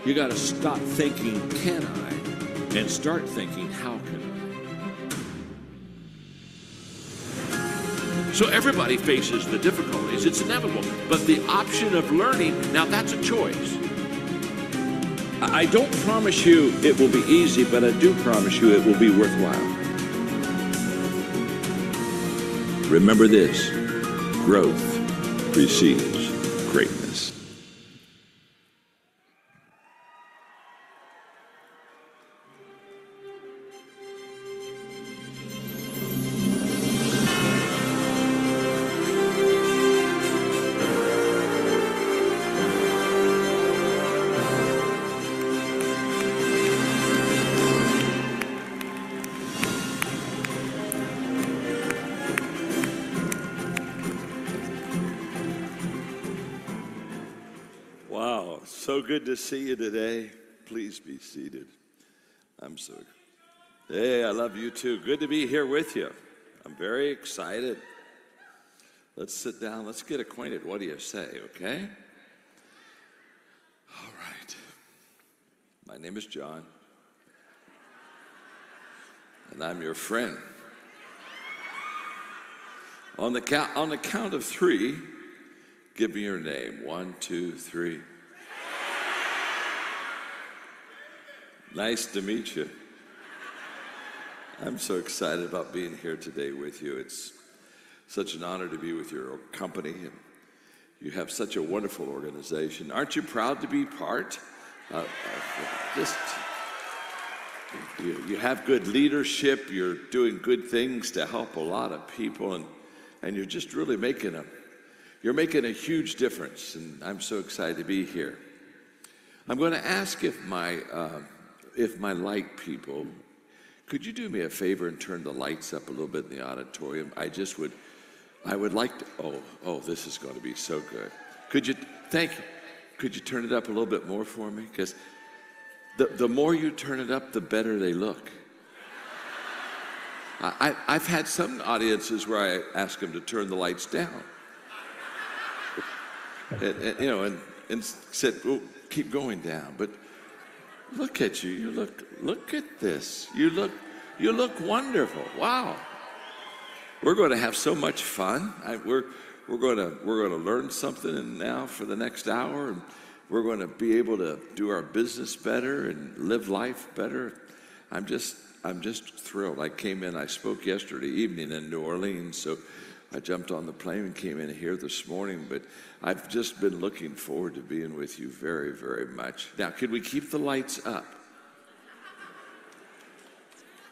You got to stop thinking, can I? And start thinking, how can I? So everybody faces the difficulties. It's inevitable. But the option of learning, now that's a choice. I don't promise you it will be easy, but I do promise you it will be worthwhile. Remember this, growth precedes greatness. Wow, so good to see you today. Please be seated. Hey, I love you too. Good to be here with you. I'm very excited. Let's sit down. Let's get acquainted. What do you say, okay? All right. My name is John, and I'm your friend. On the count of three, give me your name. 1, 2, 3. Nice to meet you. I'm so excited about being here today with you. It's such an honor to be with your company, and you have such a wonderful organization. Aren't you proud to be part? You have good leadership. You're doing good things to help a lot of people, and you're just really making a huge difference, and I'm so excited to be here. I'm going to ask if my light people, could you do me a favor and turn the lights up a little bit in the auditorium? I would like to, oh, this is going to be so good. Could you turn it up a little bit more for me? Because the more you turn it up, the better they look. I've had some audiences where I ask them to turn the lights down. And said, well, keep going down. But look at you. Look at this. You look wonderful. Wow. We're going to have so much fun. We're going to learn something now for the next hour, and we're going to be able to do our business better and live life better. I'm just thrilled. I spoke yesterday evening in New Orleans, so I jumped on the plane and came in here this morning, but I've just been looking forward to being with you very, very much. Now, could we keep the lights up?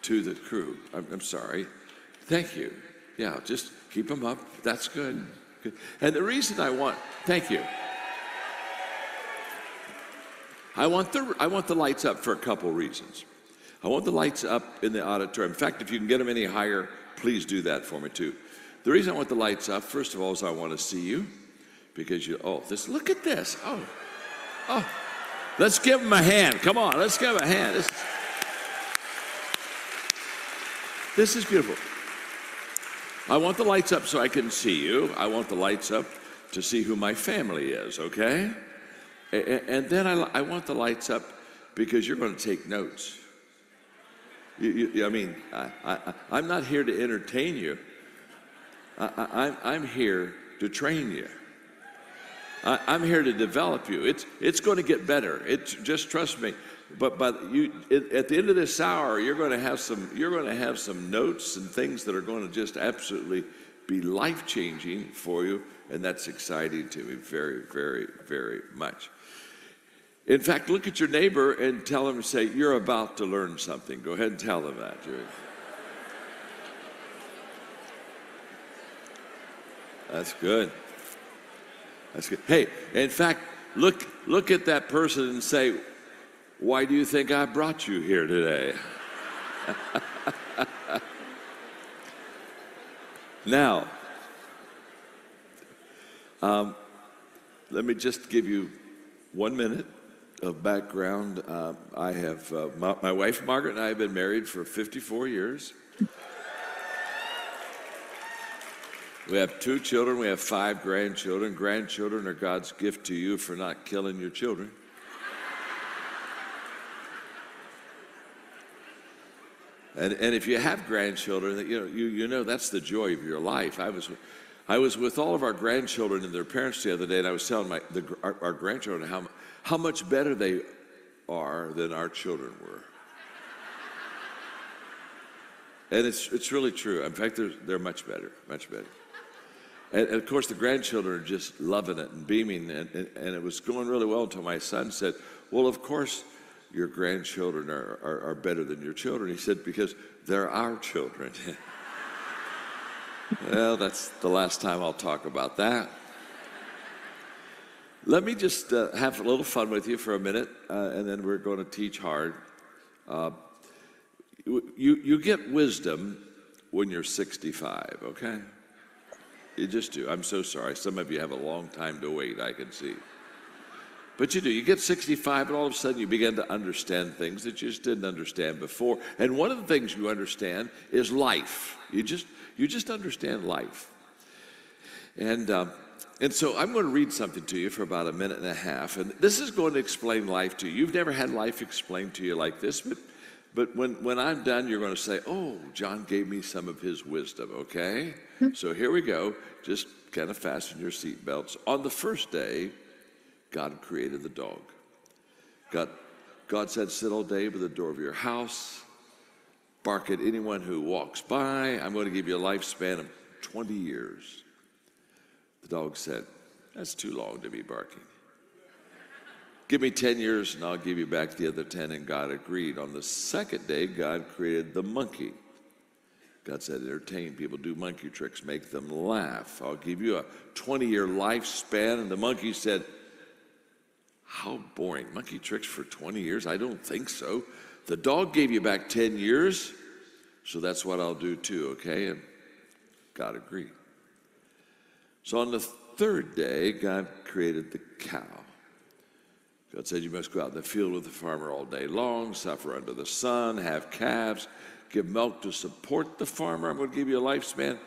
To the crew. I'm sorry. Thank you. Yeah, just keep them up. That's good. And the reason thank you. I want the lights up for a couple reasons. I want the lights up in the auditorium. In fact, if you can get them any higher, please do that for me too. The reason I want the lights up, first of all, is I want to see you, because look at this. Oh, let's give them a hand. Come on, let's give them a hand. This is beautiful. I want the lights up so I can see you. I want the lights up to see who my family is, okay? And then I want the lights up because you're going to take notes. I'm not here to entertain you. I'm here to train you. I'm here to develop you. It's going to get better. Just trust me. But at the end of this hour, you're going to have some notes and things that are going to just absolutely be life-changing for you, and that's exciting to me very, very, very much. In fact, look at your neighbor and tell him, say, you're about to learn something. Go ahead and tell them that. That's good. That's good. Hey, in fact, look at that person and say, why do you think I brought you here today? Now, let me just give you 1 minute of background. I have my wife Margaret and I have been married for 54 years. We have 2 children. We have 5 grandchildren. Grandchildren are God's gift to you for not killing your children. And if you have grandchildren, you know that's the joy of your life. I was with all of our grandchildren and their parents the other day, and I was telling our grandchildren how much better they are than our children were. And it's really true. In fact, they're much better, much better. And of course, the grandchildren are just loving it and beaming, and it was going really well until my son said, well, of course, your grandchildren are better than your children. He said, because they're our children. Well, that's the last time I'll talk about that. Let me just have a little fun with you for a minute, and then we're going to teach hard. You get wisdom when you're 65, okay? You just do. I'm so sorry. Some of you have a long time to wait, I can see. But you do. You get 65, and all of a sudden you begin to understand things that you just didn't understand before. And one of the things you understand is life. You just understand life. And so I'm going to read something to you for about a minute and a half. And this is going to explain life to you. You've never had life explained to you like this, but when I'm done, you're going to say, oh, John gave me some of his wisdom, okay? So here we go. Just kind of fasten your seatbelts. On the first day, God created the dog. God said, sit all day by the door of your house, bark at anyone who walks by. I'm going to give you a lifespan of 20 years. The dog said, that's too long to be barking. Give me 10 years and I'll give you back the other 10, and God agreed. On the second day, God created the monkey. God said, entertain people, do monkey tricks, make them laugh. I'll give you a 20-year lifespan. And the monkey said, how boring, monkey tricks for 20 years? I don't think so. The dog gave you back 10 years, so that's what I'll do too, okay? And God agreed. So on the third day, God created the cow. God said, you must go out in the field with the farmer all day long, suffer under the sun, have calves, give milk to support the farmer. I'm going to give you a lifespan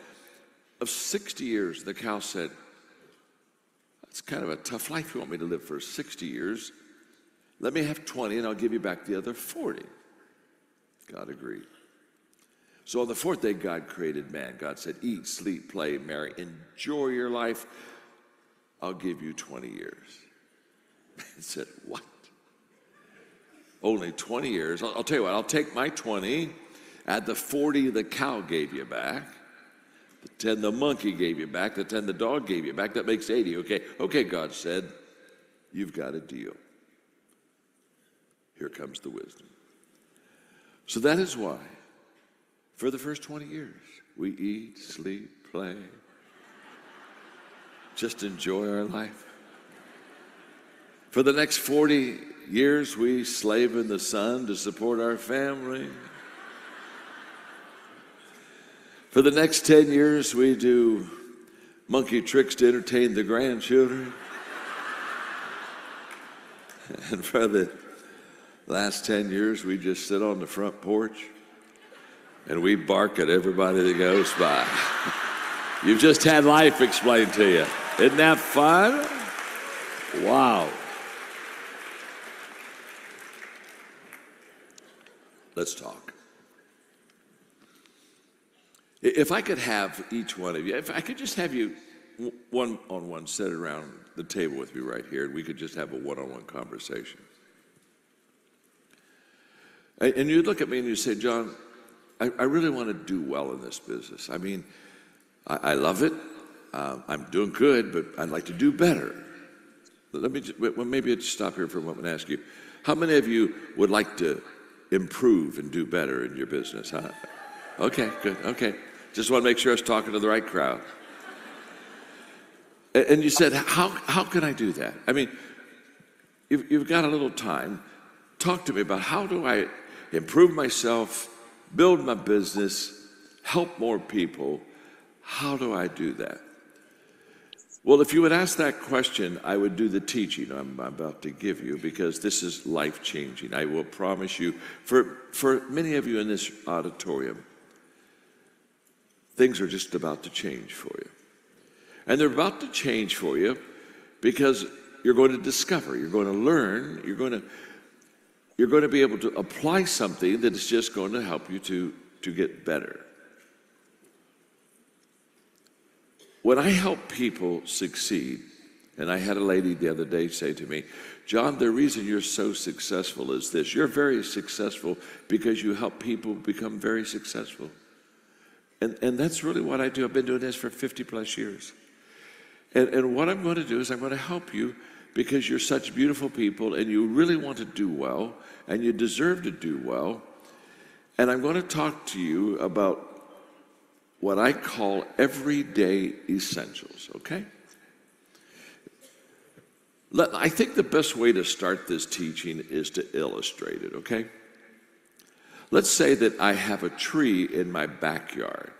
of 60 years. The cow said, it's kind of a tough life you want me to live for 60 years. Let me have 20 and I'll give you back the other 40. God agreed. So on the fourth day, God created man. God said, eat, sleep, play, marry, enjoy your life. I'll give you 20 years. Man said, what? Only 20 years? I'll tell you what, I'll take my 20, add the 40 the cow gave you back, the 10 the monkey gave you back, the 10 the dog gave you back. That makes 80, okay? Okay, God said, you've got a deal. Here comes the wisdom. So that is why, for the first 20 years, we eat, sleep, play, just enjoy our life. For the next 40 years, we slave in the sun to support our family. For the next 10 years, we do monkey tricks to entertain the grandchildren. And for the last 10 years, we just sit on the front porch and we bark at everybody that goes by. You've just had life explained to you. Isn't that fun? Wow. Let's talk. If I could have each one of you, if I could just have you one-on-one sit around the table with me right here, and we could just have a one-on-one conversation. And you look at me and you say, John, I really want to do well in this business. I mean, I love it. I'm doing good, but I'd like to do better. Let me just, well, maybe I'd stop here for a moment and ask you, how many of you would like to improve and do better in your business? Huh? Okay, good, okay. Just want to make sure I was talking to the right crowd. And you said, how can I do that? I mean, you've got a little time. Talk to me about how do I improve myself, build my business, help more people. How do I do that? Well, if you would ask that question, I would do the teaching I'm about to give you, because this is life-changing. I will promise you, for many of you in this auditorium, things are just about to change for you. And they're about to change for you because you're going to discover, you're going to learn, you're going to be able to apply something that is just going to help you to to get better. When I help people succeed, and I had a lady the other day say to me, John, the reason you're so successful is this. You're very successful because you help people become very successful. And that's really what I do. I've been doing this for 50 plus years. And what I'm going to do is I'm going to help you because you're such beautiful people and you really want to do well and you deserve to do well. And I'm going to talk to you about what I call everyday essentials, okay? I think the best way to start this teaching is to illustrate it, okay? Let's say that I have a tree in my backyard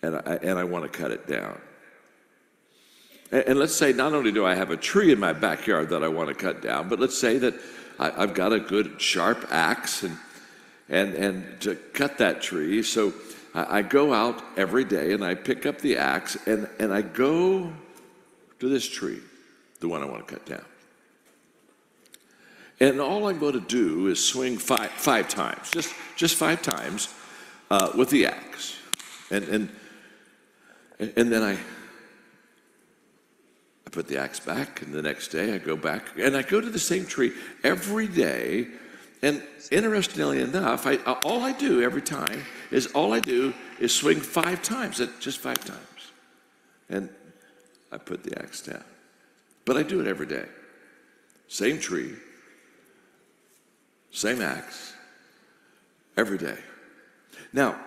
and I want to cut it down. And let's say not only do I have a tree in my backyard that I want to cut down, but let's say that I've got a good sharp axe and to cut that tree. So I go out every day and I pick up the axe and I go to this tree, the one I want to cut down. And all I'm going to do is swing five times, just 5 times with the axe. And then I put the axe back, and the next day I go back, and I go to the same tree every day. And interestingly enough, all I do every time is swing 5 times, just 5 times. And I put the axe down. But I do it every day. Same tree, same axe, every day. Now,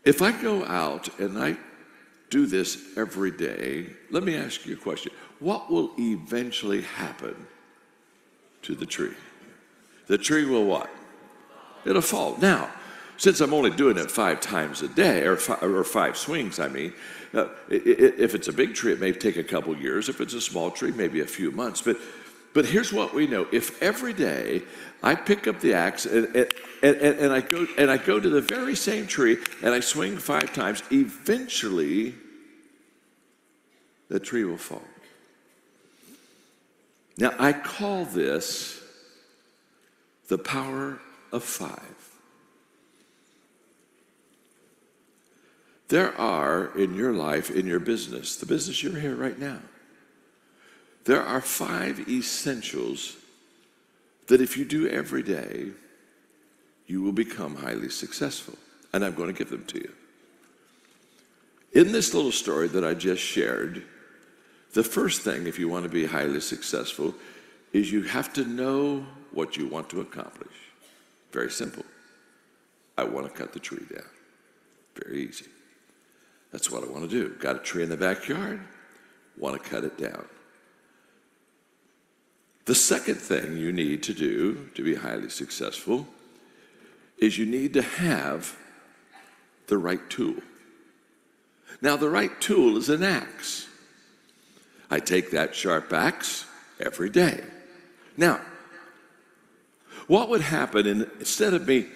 if I go out and I do this every day, let me ask you a question. What will eventually happen to the tree? The tree will what? It'll fall. Now, since I'm only doing it 5 times a day, or 5 swings, I mean, if it's a big tree, it may take a couple years. If it's a small tree, maybe a few months. But here's what we know. If every day I pick up the axe and I go to the very same tree and I swing 5 times, eventually the tree will fall. Now, I call this the power of 5. There are in your life, in your business, the business you're here right now, there are 5 essentials that if you do every day, you will become highly successful. And I'm going to give them to you. In this little story that I just shared, the first thing, if you want to be highly successful, is you have to know what you want to accomplish. Very simple. I want to cut the tree down. Very easy. That's what I want to do. Got a tree in the backyard, want to cut it down. The second thing you need to do to be highly successful is you need to have the right tool. Now, the right tool is an axe. I take that sharp axe every day. Now, what would happen instead of me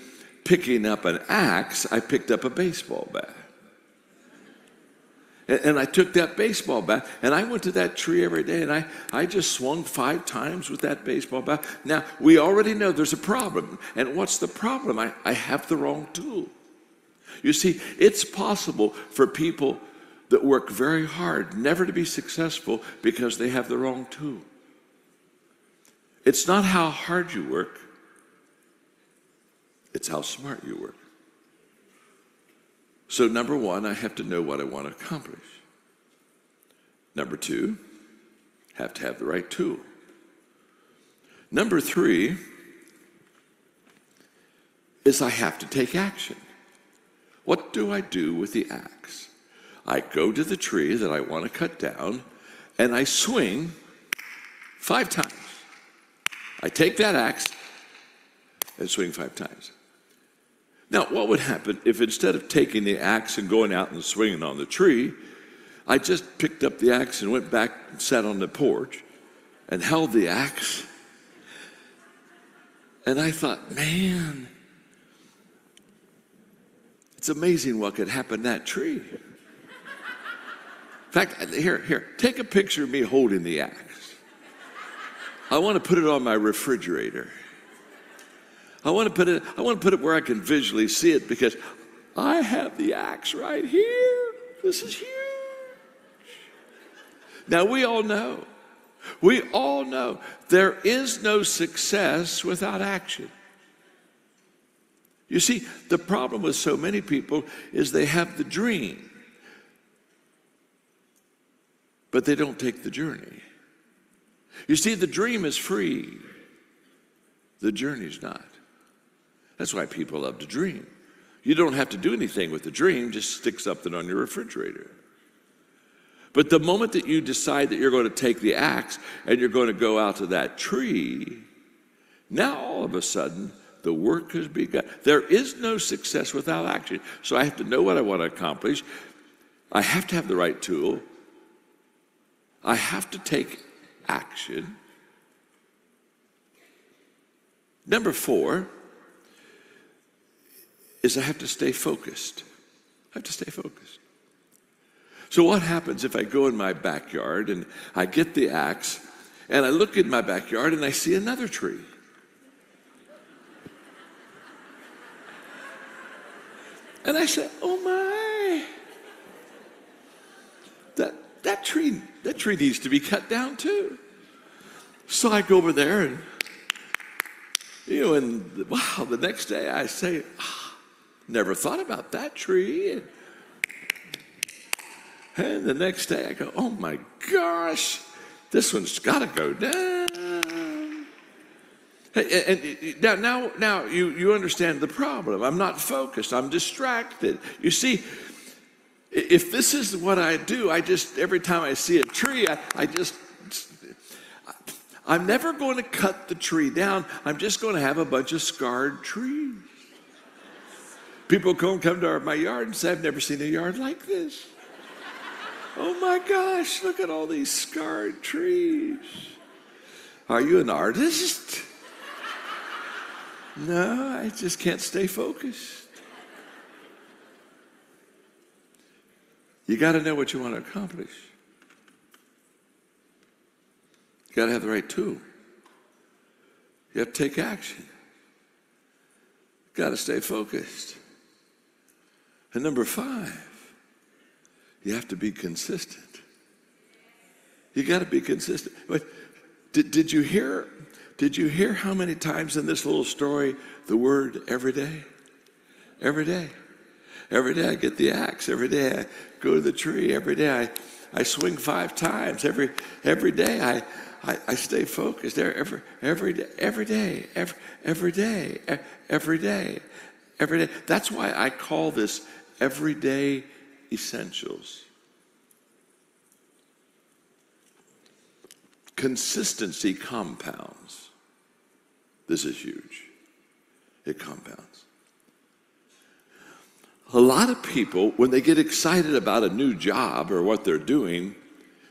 picking up an axe, I picked up a baseball bat. And I took that baseball bat and I went to that tree every day and I just swung 5 times with that baseball bat. Now, we already know there's a problem. And what's the problem? I have the wrong tool. You see, it's possible for people that work very hard never to be successful because they have the wrong tool. It's not how hard you work, it's how smart you work. So number 1, I have to know what I want to accomplish. Number 2, have to have the right tool. Number 3 is I have to take action. What do I do with the axe? I go to the tree that I want to cut down and I swing 5 times. I take that axe and swing 5 times. Now, what would happen if instead of taking the axe and going out and swinging on the tree, I just picked up the axe and went back and sat on the porch and held the axe? And I thought, man, it's amazing what could happen to that tree. In fact, here, take a picture of me holding the axe. I want to put it on my refrigerator. I want to put it where I can visually see it, because I have the axe right here. This is huge. Now we all know there is no success without action. You see, the problem with so many people is they have the dream, but they don't take the journey. You see, the dream is free. The journey's not. That's why people love to dream. You don't have to do anything with the dream, just stick something on your refrigerator. But the moment that you decide that you're going to take the axe and you're going to go out to that tree, now all of a sudden, the work has begun. There is no success without action. So I have to know what I want to accomplish. I have to have the right tool. I have to take action. Number 4 is I have to stay focused. I have to stay focused. So what happens if I go in my backyard and I get the axe and I look in my backyard and I see another tree? And I say, oh my, that tree needs to be cut down too. So I go over there and, and wow, the next day I say, never thought about that tree. And the next day I go, oh my gosh, this one's got to go down. And now you understand the problem. I'm not focused. I'm distracted. You see, if this is what I do, every time I see a tree, I'm never going to cut the tree down. I'm just going to have a bunch of scarred trees. People come to my yard and say, I've never seen a yard like this. Oh my gosh, look at all these scarred trees. Are you an artist? No, I just can't stay focused. You got to know what you want to accomplish. You got to have the right tool. You have to take action. You got to stay focused. And number 5, you have to be consistent. You got to be consistent. But did you hear how many times in this little story the word every day? Every day. Every day I get the axe. Every day I go to the tree. Every day I swing 5 times. Every day I stay focused. Every day. That's why I call this everyday essentials. Consistency compounds. This is huge. It compounds. A lot of people, when they get excited about a new job or what they're doing,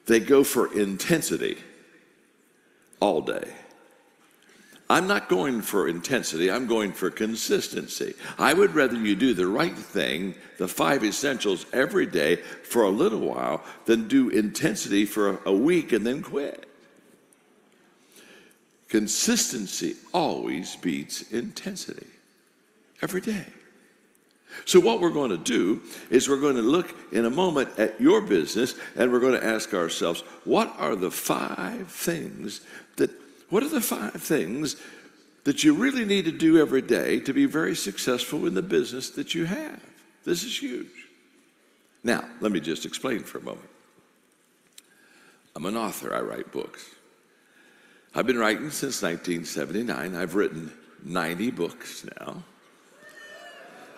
they go for intensity all day. I'm not going for intensity, I'm going for consistency. I would rather you do the right thing, the 5 essentials every day for a little while, than do intensity for a week and then quit. Consistency always beats intensity, every day. So what we're going to do is we're going to look in a moment at your business, and we're going to ask ourselves, what are the 5 things that you really need to do every day to be very successful in the business that you have? This is huge. Now, let me just explain for a moment. I'm an author. I write books. I've been writing since 1979. I've written 90 books now.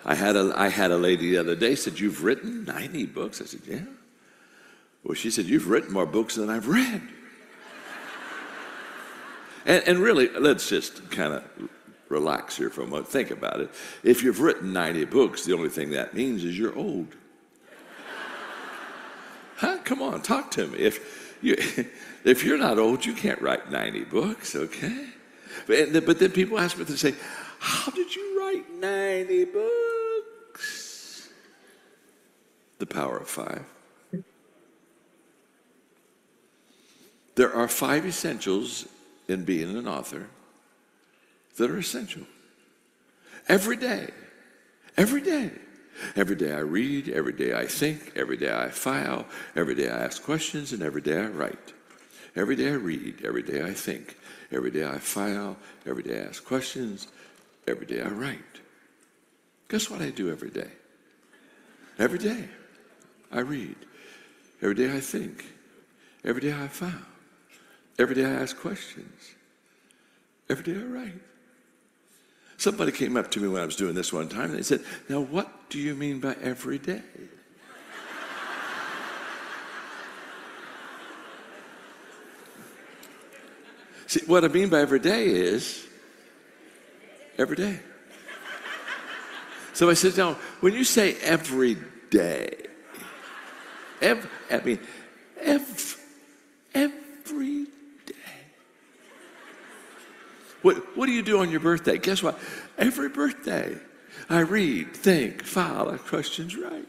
I had a lady the other day said, "You've written 90 books?" I said, "Yeah." Well, she said, "You've written more books than I've read." And really, let's just kind of relax here for a moment. Think about it. If you've written 90 books, the only thing that means is you're old. Huh? Come on, talk to me. If you're not old, you can't write 90 books, okay? But then people ask me, they say, "How did you write 90 books?" The power of 5. There are 5 essentials in being an author that are essential. Every day. Every day. Every day I read, every day I think, every day I file, every day I ask questions, and every day I write. Every day I read, every day I think, every day I file, every day I ask questions, every day I write. Guess what I do every day? Every day I read, every day I think, every day I file, every day I ask questions, every day I write. Somebody came up to me when I was doing this one time and they said, now what do you mean by every day? See, what I mean by every day is every day. So I said, now, when you say every day, every day. What do you do on your birthday? Guess what? Every birthday, I read, think, file, ask questions, write.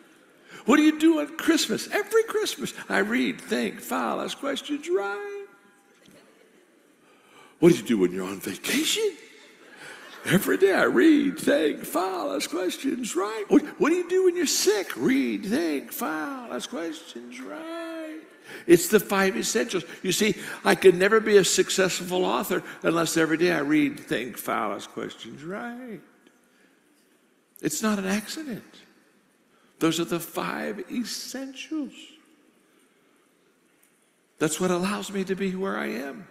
What do you do on Christmas? Every Christmas, I read, think, file, ask questions, write. What do you do when you're on vacation? Every day I read, think, file, ask questions, write. What do you do when you're sick? Read, think, file, ask questions, write. It's the 5 essentials. You see, I could never be a successful author unless every day I read, think, file, ask questions, write. It's not an accident. Those are the 5 essentials. That's what allows me to be where I am.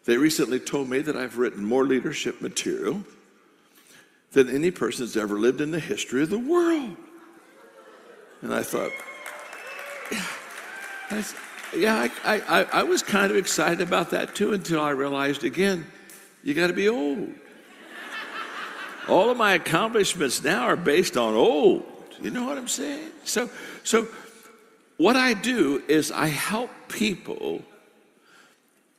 They recently told me that I've written more leadership material than any person that's ever lived in the history of the world. And I thought, I was kind of excited about that too until I realized again, you got to be old. All of my accomplishments now are based on old. You know what I'm saying? So what I do is I help people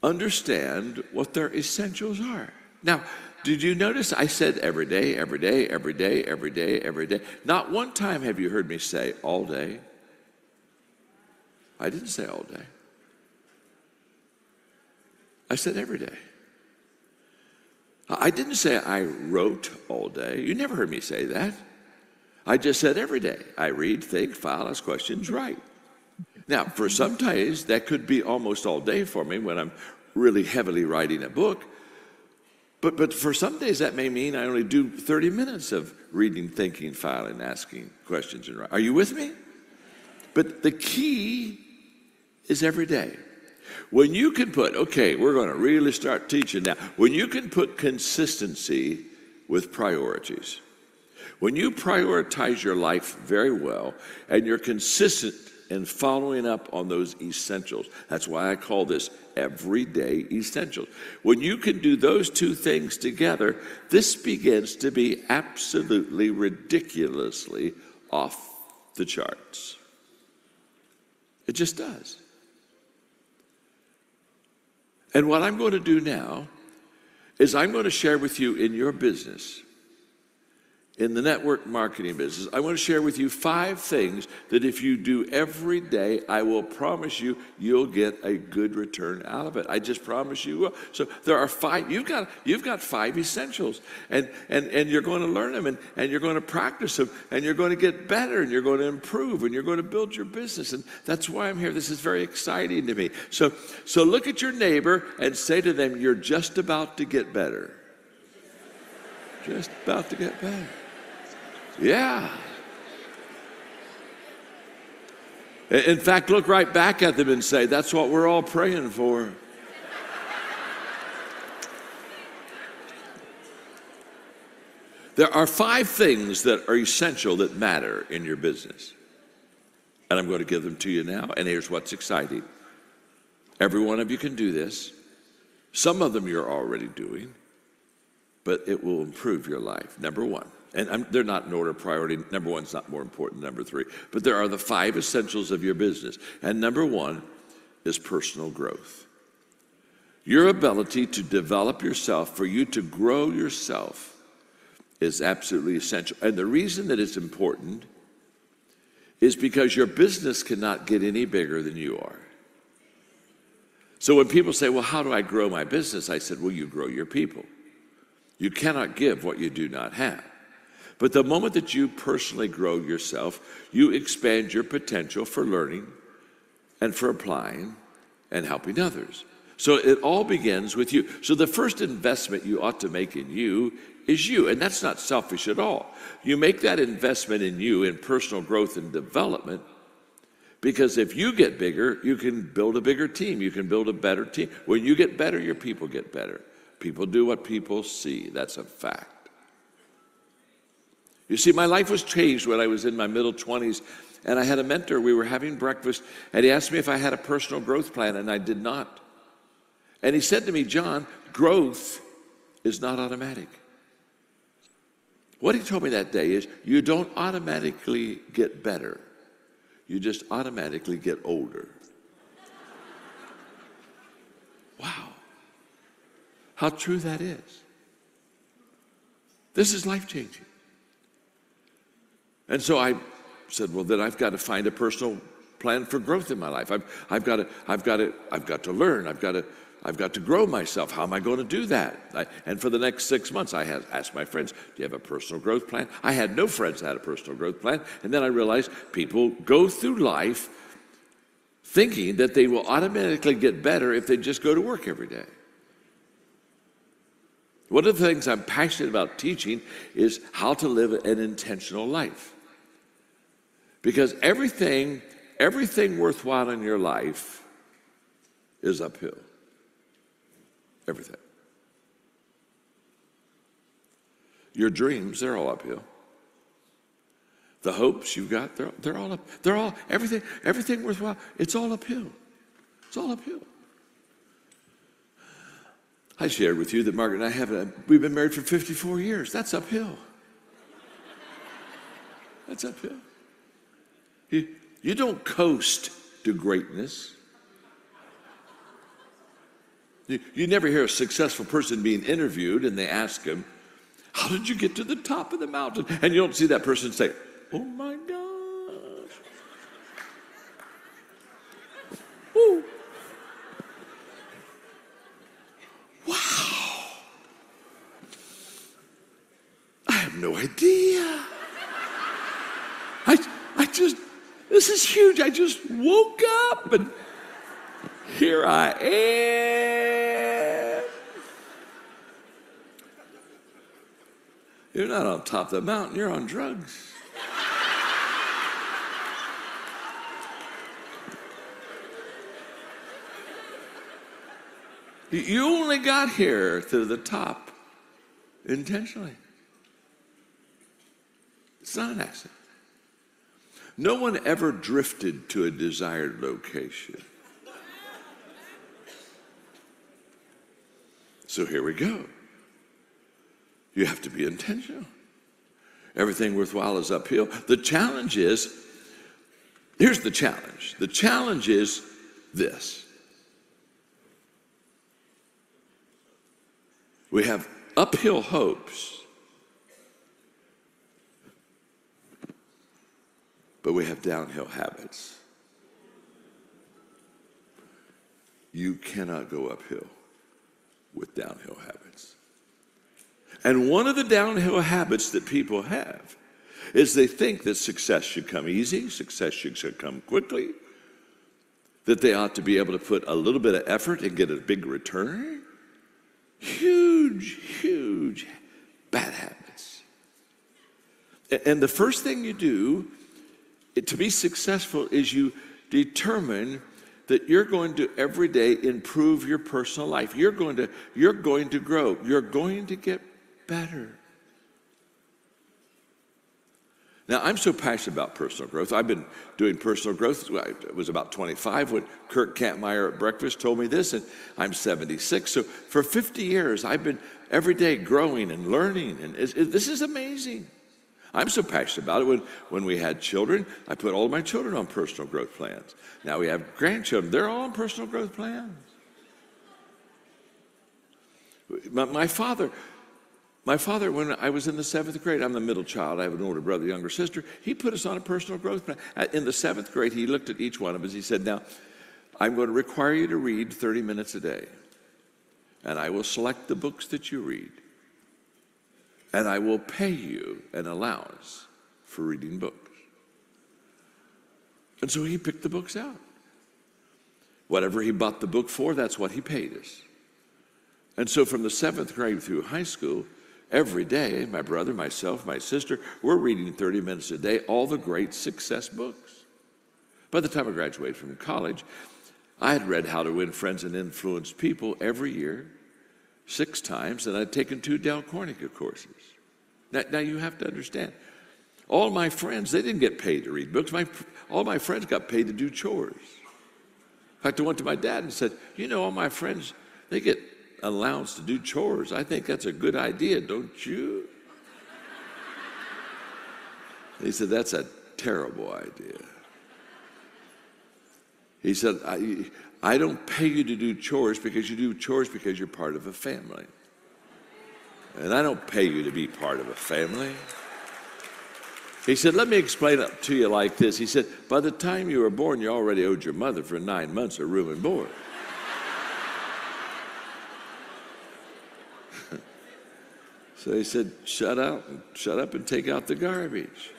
understand what their essentials are. Now, did you notice I said every day, every day, every day, every day, every day? Not one time have you heard me say all day. I didn't say all day. I said every day. I didn't say I wrote all day. You never heard me say that. I just said every day. I read, think, file, ask questions, write. Now, for some days, that could be almost all day for me when I'm really heavily writing a book. But for some days, that may mean I only do 30 minutes of reading, thinking, filing, asking questions, and writing. Are you with me? But the key is every day. When you can put, okay, we're going to really start teaching now. When you can put consistency with priorities, when you prioritize your life very well and you're consistent in following up on those essentials, that's why I call this everyday essentials. When you can do those two things together, this begins to be absolutely ridiculously off the charts. It just does. And what I'm going to do now is I'm going to share with you in your business, in the network marketing business, I want to share with you 5 things that if you do every day, I will promise you, you'll get a good return out of it. I just promise you will. So there are 5, you've got 5 essentials, and you're going to learn them, and you're going to practice them, and you're going to get better, and you're going to improve, and you're going to build your business. And that's why I'm here. This is very exciting to me. So look at your neighbor and say to them, you're just about to get better. Just about to get better. Yeah. In fact, look right back at them and say, that's what we're all praying for. There are 5 things that are essential that matter in your business. And I'm going to give them to you now. And here's what's exciting. Every one of you can do this. Some of them you're already doing, but it will improve your life. Number 1. And they're not in order of priority. Number 1's not more important than number 3. But there are the 5 essentials of your business. And number 1 is personal growth. Your ability to develop yourself, for you to grow yourself, is absolutely essential. And the reason that it's important is because your business cannot get any bigger than you are. So when people say, well, how do I grow my business? I said, well, you grow your people. You cannot give what you do not have. But the moment that you personally grow yourself, you expand your potential for learning and for applying and helping others. So it all begins with you. So the first investment you ought to make in you is you. And that's not selfish at all. You make that investment in you, in personal growth and development, because if you get bigger, you can build a bigger team. You can build a better team. When you get better, your people get better. People do what people see. That's a fact. You see, my life was changed when I was in my middle 20s, and I had a mentor. We were having breakfast, and he asked me if I had a personal growth plan, and I did not. And he said to me, John, growth is not automatic. What he told me that day is, you don't automatically get better. You just automatically get older. Wow. How true that is. This is life-changing. And so I said, well, then I've got to find a personal plan for growth in my life. I've got to learn. I've got to grow myself. How am I going to do that? And for the next 6 months, I had asked my friends, do you have a personal growth plan? I had no friends that had a personal growth plan. And then I realized people go through life thinking that they will automatically get better if they just go to work every day. One of the things I'm passionate about teaching is how to live an intentional life. Because everything worthwhile in your life is uphill. Everything. Your dreams, they're all uphill. The hopes you've got, they're all up. Everything worthwhile, it's all uphill. It's all uphill. I shared with you that Margaret and I we've been married for 54 years. That's uphill. That's uphill. You don't coast to greatness. You never hear a successful person being interviewed and they ask him, how did you get to the top of the mountain? And you don't see that person say, oh my gosh. Ooh. Wow. I have no idea. This is huge. I just woke up and here I am. You're not on top of the mountain, you're on drugs. You only got here to the top intentionally. It's not an accident. No one ever drifted to a desired location. So here we go. You have to be intentional. Everything worthwhile is uphill. The challenge is, here's the challenge. The challenge is this. We have uphill hopes, but we have downhill habits. You cannot go uphill with downhill habits. And one of the downhill habits that people have is they think that success should come easy, success should come quickly, that they ought to be able to put a little bit of effort and get a big return. Huge bad habits. And the first thing you do to be successful is you determine that you're going to every day improve your personal life. You're going to grow. You're going to get better. Now, I'm so passionate about personal growth. I've been doing personal growth. I was about 25 when Kirk Kampmeyer at breakfast told me this, and I'm 76. So for 50 years, I've been every day growing and learning, and this is amazing. I'm so passionate about it. When we had children, I put all of my children on personal growth plans. Now we have grandchildren. They're all on personal growth plans. My father, when I was in the 7th grade, I'm the middle child. I have an older brother, younger sister. He put us on a personal growth plan. In the 7th grade, he looked at each one of us. He said, now, I'm going to require you to read 30 minutes a day. And I will select the books that you read. and I will pay you an allowance for reading books. And so he picked the books out. Whatever he bought the book for, that's what he paid us. And so from the 7th grade through high school, every day, my brother, myself, my sister, we're reading 30 minutes a day, all the great success books. By the time I graduated from college, I had read How to Win Friends and Influence People every year, 6 times, and I'd taken 2 Dale Carnegie courses. Now you have to understand, all my friends, they didn't get paid to read books. All my friends got paid to do chores. In fact, I went to my dad and said, you know, all my friends, they get allowance to do chores. I think that's a good idea, don't you? He said, that's a terrible idea. He said, I don't pay you to do chores because you do chores because you're part of a family. And I don't pay you to be part of a family. He said, let me explain it to you like this. He said, by the time you were born, you already owed your mother for 9 months of room and board. So he said, shut up and take out the garbage.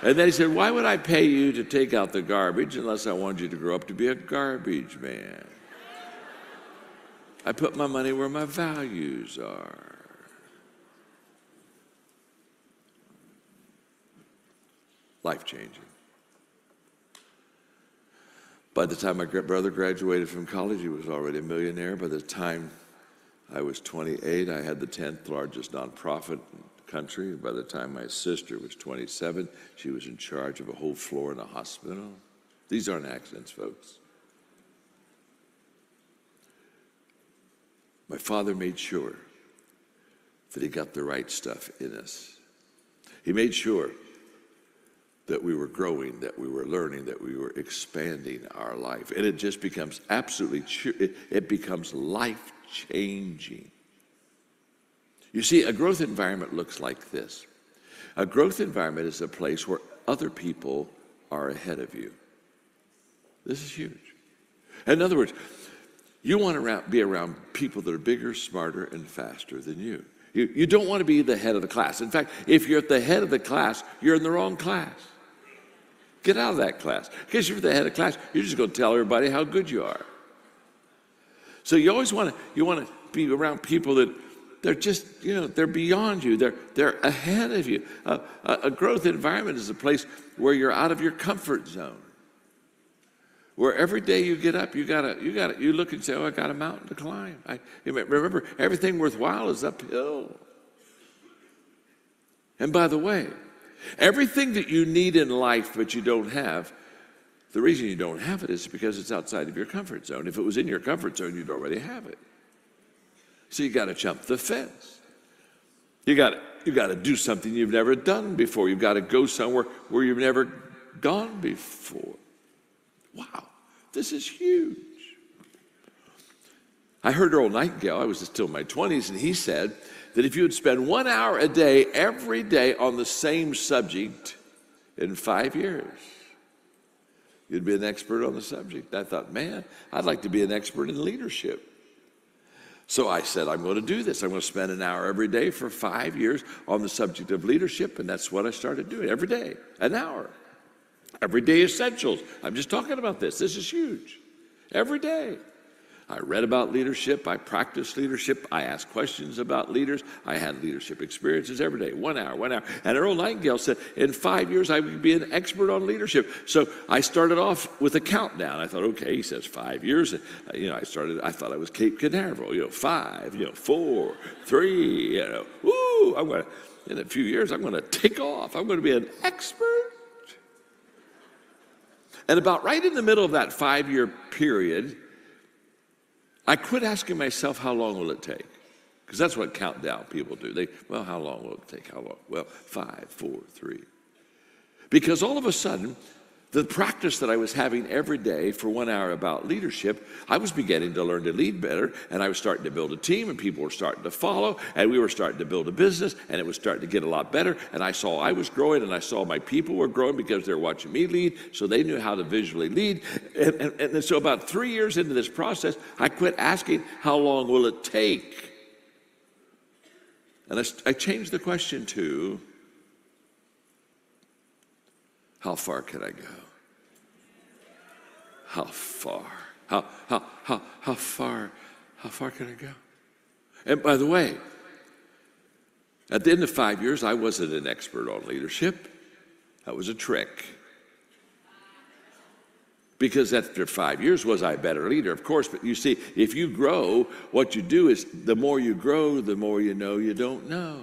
And then he said, why would I pay you to take out the garbage unless I wanted you to grow up to be a garbage man? I put my money where my values are. Life-changing. By the time my brother graduated from college, he was already a millionaire. By the time I was 28, I had the 10th largest nonprofit in the country. By the time my sister was 27, she was in charge of a whole floor in a hospital. These aren't accidents, folks. My father made sure that he got the right stuff in us. He made sure that we were growing, that we were learning, that we were expanding our life. And it just becomes it becomes life-changing. You see, a growth environment looks like this. A growth environment is a place where other people are ahead of you. This is huge. In other words, you want to be around people that are bigger, smarter, and faster than you. You don't want to be the head of the class. In fact, if you're at the head of the class, you're in the wrong class. Get out of that class. Because if you're the head of the class, you're just going to tell everybody how good you are. So you always want to be around people that they're just, they're beyond you. They're ahead of you. A growth environment is a place where you're out of your comfort zone. Where every day you get up, you look and say, oh, I got a mountain to climb. Remember, everything worthwhile is uphill. And by the way, everything that you need in life but you don't have, the reason you don't have it is because it's outside of your comfort zone. If it was in your comfort zone, you'd already have it. So you got to jump the fence. You got to do something you've never done before. You've got to go somewhere where you've never gone before. Wow, this is huge. I heard Earl Nightingale, I was still in my 20s, and he said that if you would spend 1 hour a day, every day, on the same subject in 5 years, you'd be an expert on the subject. I thought, man, I'd like to be an expert in leadership. So I said, I'm going to do this. I'm going to spend an hour every day for 5 years on the subject of leadership, and that's what I started doing every day, an hour. Everyday essentials. I'm just talking about this. This is huge. Every day. I read about leadership. I practiced leadership. I asked questions about leaders. I had leadership experiences every day. 1 hour, 1 hour. And Earl Nightingale said, in 5 years, I would be an expert on leadership. So I started off with a countdown. I thought, okay, he says 5 years. I thought I was Cape Canaveral, 5, 4, 3, in a few years, I'm going to take off. I'm going to be an expert. And about right in the middle of that 5-year period, I quit asking myself, how long will it take? Because that's what countdown people do. How long will it take? How long? Well, 5, 4, 3. Because all of a sudden, the practice that I was having every day for 1 hour about leadership, I was beginning to learn to lead better, and I was starting to build a team, and people were starting to follow, and we were starting to build a business, and it was starting to get a lot better, and I saw I was growing, and I saw my people were growing because they were watching me lead, so they knew how to visually lead. And so about 3 years into this process, I quit asking, how long will it take? And I changed the question to, how far can I go? How far? How far can I go? And by the way, at the end of 5 years, I wasn't an expert on leadership. That was a trick. Because after 5 years, was I a better leader? Of course, but you see, if you grow, what you do is the more you grow, the more you know you don't know.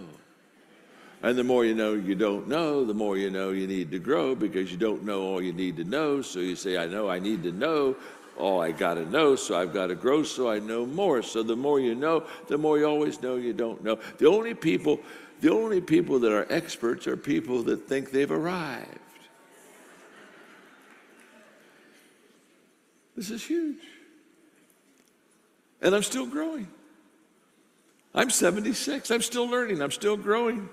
And the more you know you don't know, the more you know you need to grow, because you don't know all you need to know. So you say, I know I need to know all I got to know, so I've got to grow so I know more. So the more you know, the more you always know you don't know. The only people that are experts are people that think they've arrived. This is huge. And I'm still growing. I'm 76. I'm still learning. I'm still growing.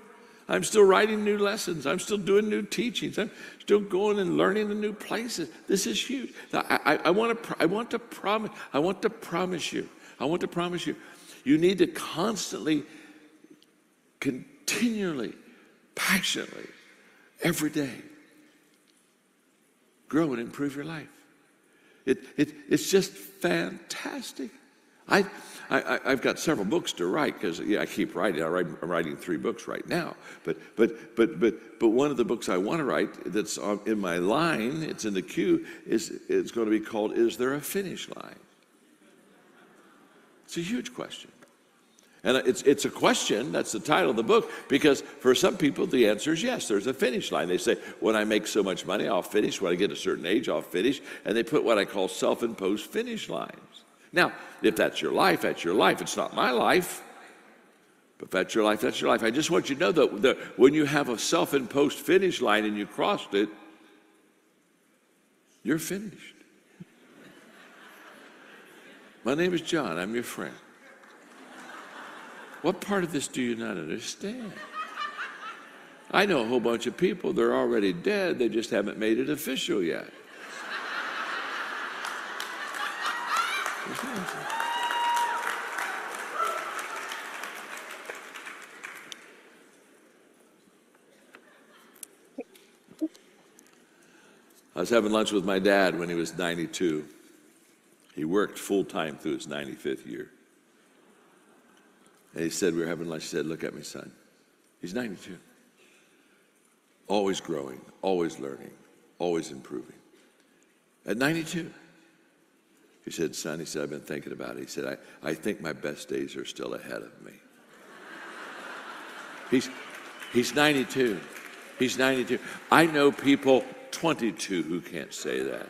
I'm still writing new lessons. I'm still doing new teachings. I'm still going and learning in new places. This is huge. I want to promise you. You need to constantly, continually, passionately, every day, grow and improve your life. It's just fantastic. I've got several books to write because I keep writing. I'm writing 3 books right now. But one of the books I want to write that's in my line, it's in the queue, it's going to be called "Is There a Finish Line?" It's a huge question, and it's a question. That's the title of the book, because for some people the answer is yes. There's a finish line. They say, when I make so much money, I'll finish. When I get a certain age, I'll finish. And they put what I call self-imposed finish lines. Now, if that's your life, that's your life. It's not my life. But if that's your life, that's your life. I just want you to know that when you have a self-imposed finish line and you crossed it, you're finished. My name is John. I'm your friend. What part of this do you not understand? I know a whole bunch of people. They're already dead. They just haven't made it official yet. I was having lunch with my dad when he was 92. He worked full-time through his 95th year. And he said, we were having lunch, he said, look at me, son. He's 92. Always growing, always learning, always improving. At 92. He said, son, he said, I've been thinking about it. He said, I think my best days are still ahead of me. He's 92. He's 92. I know people 22 who can't say that.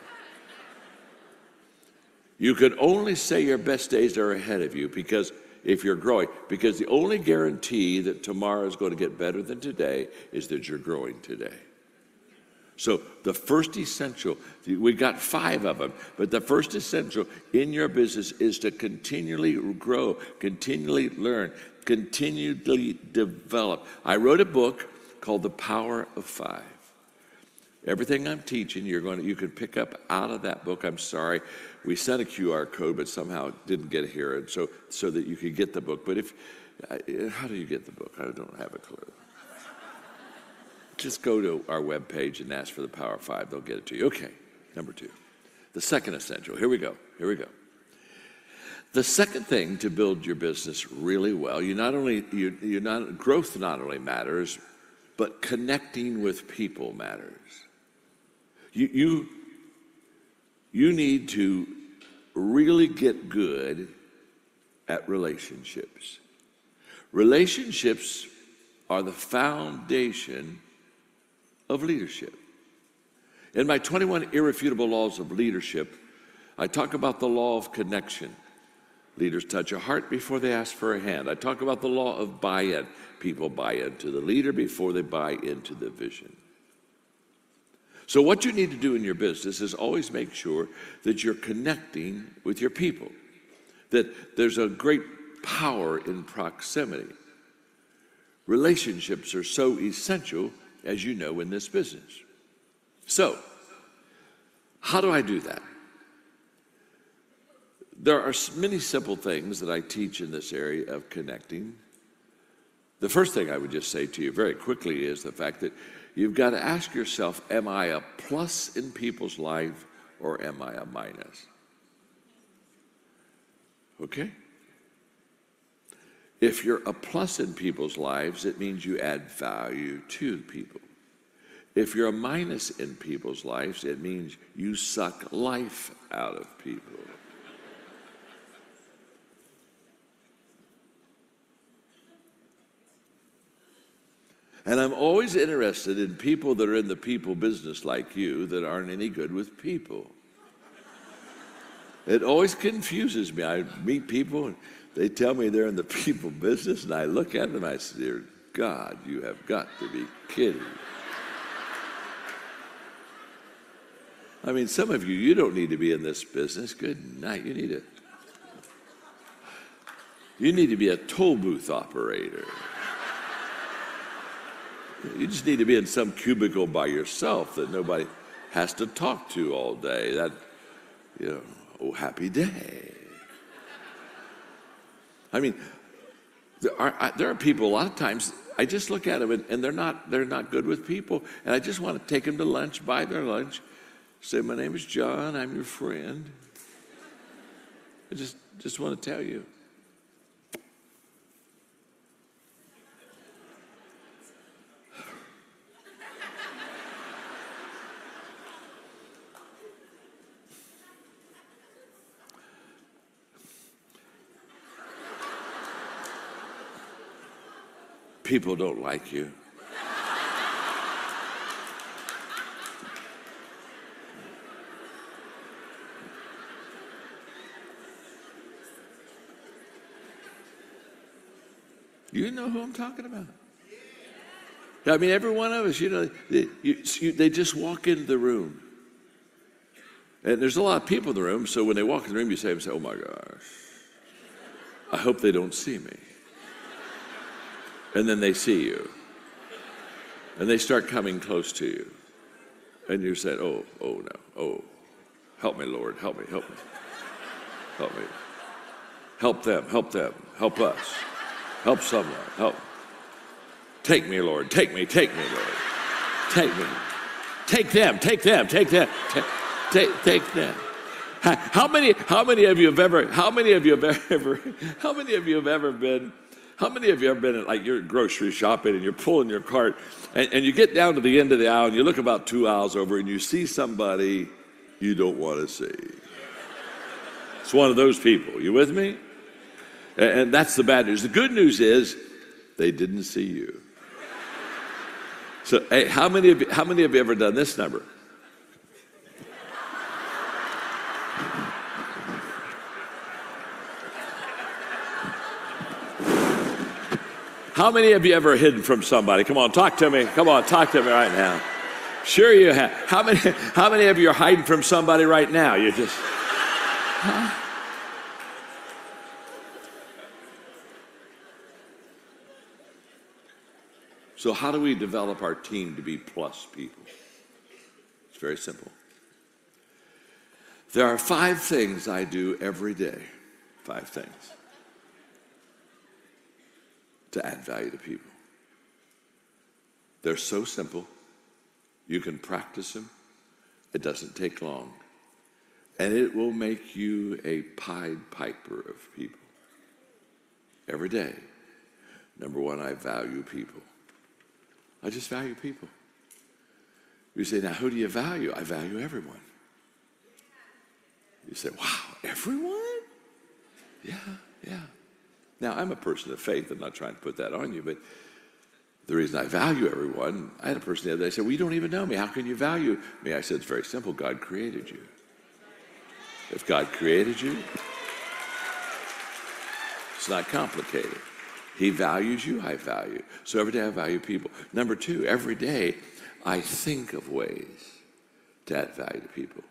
You can only say your best days are ahead of you because if you're growing, because the only guarantee that tomorrow is going to get better than today is that you're growing today. So the first essential, we got 5 of them, but the first essential in your business is to continually grow, continually learn, continually develop. I wrote a book called The Power of 5. Everything I'm teaching, you can pick up out of that book. I'm sorry, we sent a QR code, but somehow it didn't get here, and so that you could get the book. But how do you get the book? I don't have a clue. Just go to our webpage and ask for The Power of 5. They'll get it to you. Okay, number 2. The second essential. Here we go. The second thing to build your business really well, growth not only matters, but connecting with people matters. You need to really get good at relationships. Relationships are the foundation of leadership. In my 21 irrefutable laws of leadership, I talk about the law of connection. Leaders touch a heart before they ask for a hand. I talk about the law of buy-in. People buy into the leader before they buy into the vision. So what you need to do in your business is always make sure that you're connecting with your people, that there's a great power in proximity. Relationships are so essential, as you know, in this business. So, how do I do that? There are many simple things that I teach in this area of connecting. The first thing I would just say to you very quickly is the fact that you've got to ask yourself, am I a plus in people's life or am I a minus? Okay? If you're a plus in people's lives, it means you add value to people. If you're a minus in people's lives, it means you suck life out of people. And I'm always interested in people that are in the people business like you that aren't any good with people. It always confuses me. I meet people and they tell me they're in the people business, and I look at them and I say, dear God, you have got to be kidding. I mean, some of you, you don't need to be in this business. Good night. You need to be a toll booth operator. You just need to be in some cubicle by yourself that nobody has to talk to all day. That, oh, happy day. I mean, there are people, a lot of times, I just look at them and they're not good with people. And I just want to take them to lunch, buy their lunch, say, my name is John, I'm your friend. I just want to tell you. People don't like you. You know who I'm talking about. I mean, every one of us, they just walk into the room. And there's a lot of people in the room, so when they walk in the room, you say, oh my gosh, I hope they don't see me. And then they see you. And they start coming close to you. And you said, oh no, oh, help me, Lord, help me. Help them, help us. Help someone, help. Take me, Lord, take me, Lord. Take me. Take them. Take them. How many of you have ever been at, like, you're grocery shopping and you're pulling your cart and you get down to the end of the aisle and you look about 2 aisles over and you see somebody you don't want to see? It's one of those people. You with me? And that's the bad news. The good news is they didn't see you. So, hey, how many of you ever done this number? How many of you ever hidden from somebody? Come on, talk to me. Come on, talk to me right now. Sure you have. How many of you are hiding from somebody right now? You just, huh? So how do we develop our team to be plus people? It's very simple. There are 5 things I do every day. 5 things to add value to people. They're so simple. You can practice them. It doesn't take long. And it will make you a Pied Piper of people. Every day. Number 1, I value people. I just value people. You say, now who do you value? I value everyone. You say, wow, everyone? Yeah. Now, I'm a person of faith. I'm not trying to put that on you, but the reason I value everyone, I had a person the other day say, well, you don't even know me. How can you value me? I said, it's very simple. God created you. If God created you, it's not complicated. He values you, I value. So every day I value people. Number 2, every day I think of ways to add value to people.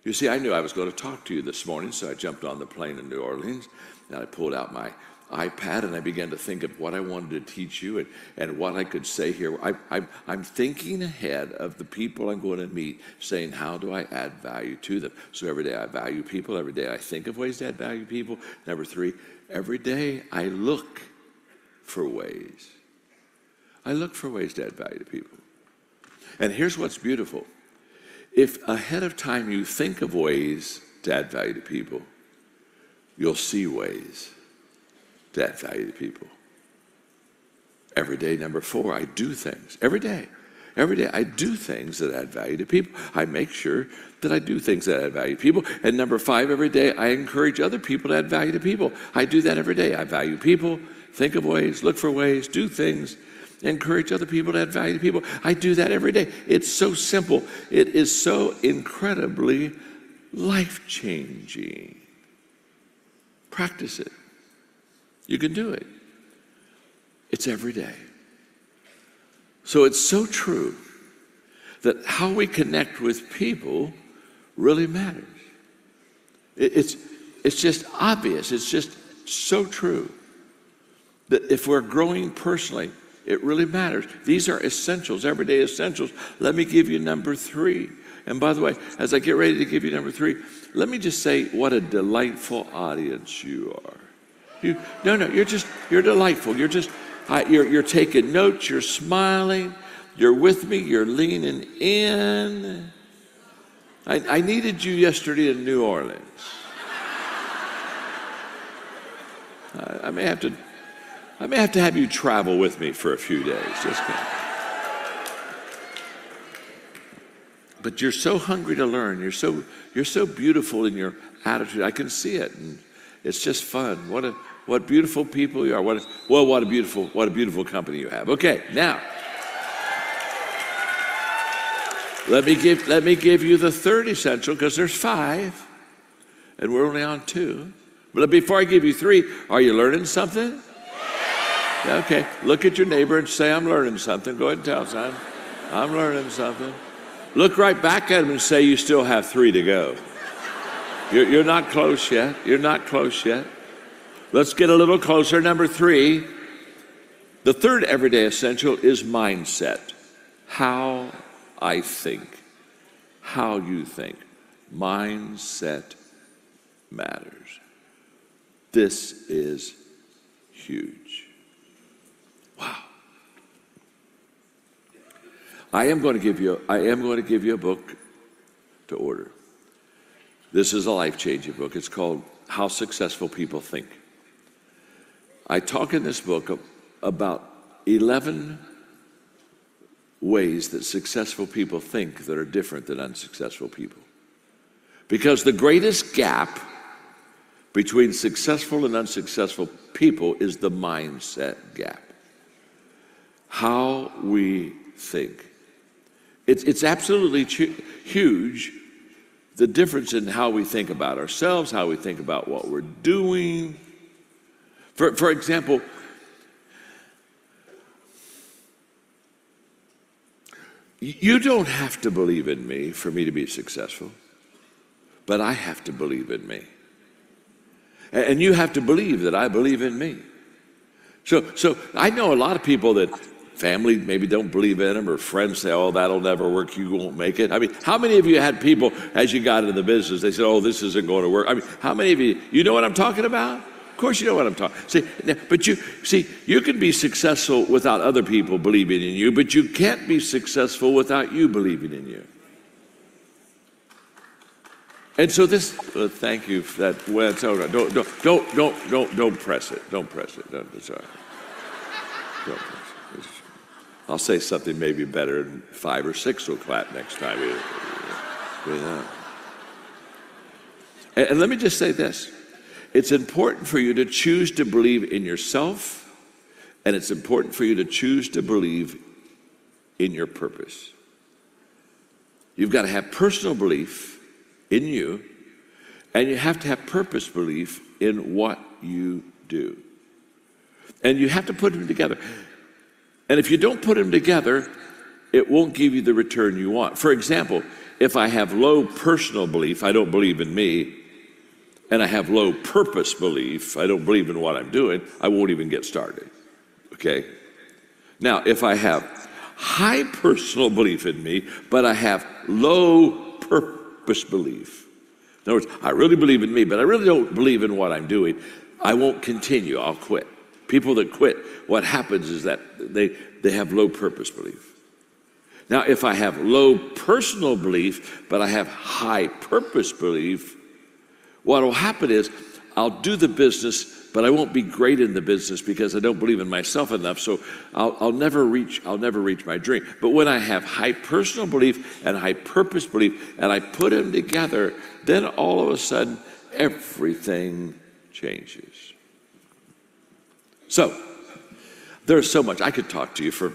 You see, I knew I was going to talk to you this morning, so I jumped on the plane in New Orleans, and I pulled out my iPad, and I began to think of what I wanted to teach you and what I could say here. I'm thinking ahead of the people I'm going to meet, saying, how do I add value to them? So every day I value people. Every day I think of ways to add value to people. Number 3, every day I look for ways. I look for ways to add value to people. And here's what's beautiful. If ahead of time you think of ways to add value to people, you'll see ways to add value to people. Every day, number 4, I do things. Every day. Every day I do things that add value to people. I make sure that I do things that add value to people. And number 5, every day I encourage other people to add value to people. I do that every day. I value people, think of ways, look for ways, do things, encourage other people to add value to people. I do that every day. It's so simple. It is so incredibly life-changing. Practice it. You can do it. It's every day. So it's so true that how we connect with people really matters. It's just obvious. It's just so true that if we're growing personally, it really matters. These are essentials, everyday essentials. Let me give you number 3. And by the way, as I get ready to give you number 3, let me just say what a delightful audience you are. You're delightful. You're taking notes, you're smiling, you're with me, you're leaning in. I needed you yesterday in New Orleans. I may have to have you travel with me for a few days. Just kidding. But you're so hungry to learn. You're so beautiful in your attitude. I can see it, and it's just fun. What beautiful people you are. What a beautiful company you have. Okay, now let me give you the 3rd essential, because there's 5, and we're only on 2. But before I give you 3, are you learning something? Okay, look at your neighbor and say, I'm learning something. Go ahead and tell son, I'm learning something. Look right back at him and say, you still have 3 to go. You're not close yet. You're not close yet. Let's get a little closer. Number 3, the 3rd everyday essential is mindset. How I think, how you think. Mindset matters. This is huge. Wow. I am going to give you a book to order. This is a life-changing book. It's called How Successful People Think. I talk in this book about 11 ways that successful people think that are different than unsuccessful people. Because the greatest gap between successful and unsuccessful people is the mindset gap. How we think. It's absolutely huge, the difference in how we think about ourselves, how we think about what we're doing. For example, you don't have to believe in me for me to be successful, but I have to believe in me. And you have to believe that I believe in me. So I know a lot of people that family maybe don't believe in them, or friends say, oh, that'll never work, you won't make it. I mean, how many of you had people, as you got into the business, they said, oh, this isn't going to work? I mean, how many of you know what I'm talking about? Of course you know what I'm talking about. But you can be successful without other people believing in you, but you can't be successful without you believing in you. And so this, thank you for that. Well, it's all right. Don't press it. Don't press it. It's all right. Don't press it. I'll say something maybe better, and 5 or 6 will clap next time. And let me just say this. It's important for you to choose to believe in yourself, and it's important for you to choose to believe in your purpose. You've got to have personal belief in you, and you have to have purpose belief in what you do. And you have to put them together. And if you don't put them together, it won't give you the return you want. For example, if I have low personal belief, I don't believe in me, and I have low purpose belief, I don't believe in what I'm doing, I won't even get started, okay? Now, if I have high personal belief in me, but I have low purpose belief, in other words, I really believe in me, but I really don't believe in what I'm doing, I won't continue, I'll quit. People that quit, what happens is that they have low purpose belief. Now, if I have low personal belief, but I have high purpose belief, what will happen is I'll do the business, but I won't be great in the business because I don't believe in myself enough. So I'll never reach my dream. But when I have high personal belief and high purpose belief, and I put them together, then all of a sudden everything changes. So there's so much I could talk to you for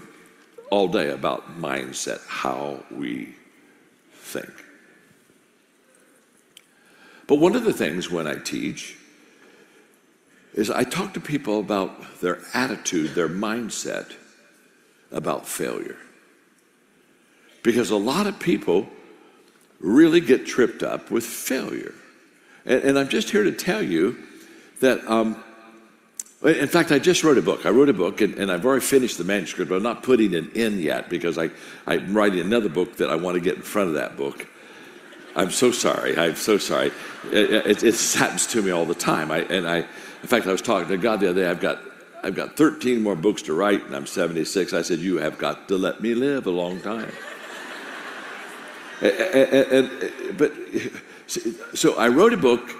all day about mindset, how we think. But one of the things when I teach is I talk to people about their attitude, their mindset about failure. Because a lot of people really get tripped up with failure. And I'm just here to tell you that, in fact, I just wrote a book. I wrote a book, and I've already finished the manuscript, but I'm not putting it in yet because I'm writing another book that I want to get in front of that book. I'm so sorry. I'm so sorry. It happens to me all the time. In fact, I was talking to God the other day. I've got 13 more books to write, and I'm 76. I said, you have got to let me live a long time. So I wrote a book.